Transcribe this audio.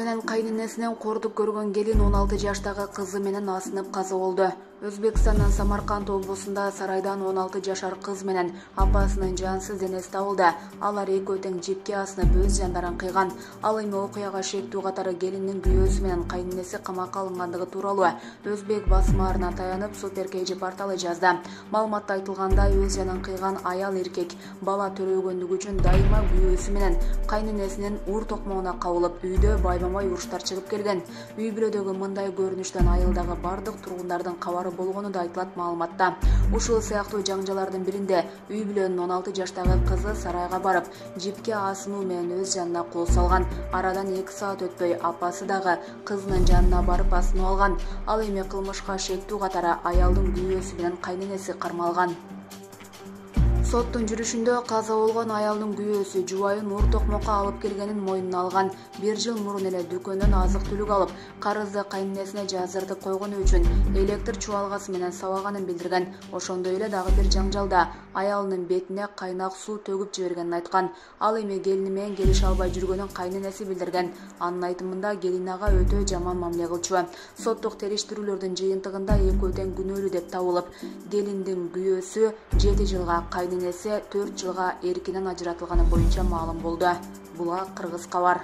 менен кайненесинен кордук көргөн келин 16 жаштагы кызы менен асынып каза болду. Өзбекстандын Самарканд облусунда сарайдан 16 жашар кыз менен апасынын жансыз денеси табылды. Алар экөө тең жипке асынып өз жандарын кыйган. Ал эми окуяга шектүү катары келиндин күйөөсү менен кайненеси камакка алынгандыгы тууралуу Өзбек басмаарына таянып Супер-KG порталы жазды. Маалыматта айтылгандай, өз жанын кыйган аял эркек бала төрөгөндүгү үчүн дайыма күйөөсү менен кайненесинин ур токмогуна кабылып, үйдө байбамай уруштар чыгып келген. Үй бүлөдөгү мындай көрүнүштөн айылдагы бардык тургундардын кабары болгону да айтылат маалыматта. Ушул сыяктуу жаңжалардын биринде үй бүлөнүн 16 жаштагы кызы сарайга барып, жипке асынуу менен өз жанына кол салган. Арадан 2 саат өтпөй апасы дагы кызынын жанына барып асынып алган. Ал эми кылмышка шектүү катары аялдын күйөөсү менен кайненеси кармалган. Соттун жүрүшүндө каза болгон аялдын күйөөсү жубайын ур токмокко алып келгенин мойнуна алган. 1 жыл мурун эле дүкөндөн азык-түлүк алып, карызды кайненесине жаздыртып койгону үчүн электр чубалгасы менен сабаганын билдирген. Ошондой эле дагы бир жаңжалда аялынын бетине кайнак суу төгүп жибергенин айткан. Ал эми келини менен келише албай жүргөнүн кайненеси билдирген. Анын айтымында келин ага өтө жаман мамиле кылчу. Соттук териштирүүлөрдүн жыйынтыгында экөө тең күнөөлүү деп табылып, келиндин күйөөсү 7 жылга, кайненеси 4 жылга эркинен ажыратылганы боюнча маалым болду. Буга Кыргыз Кабар.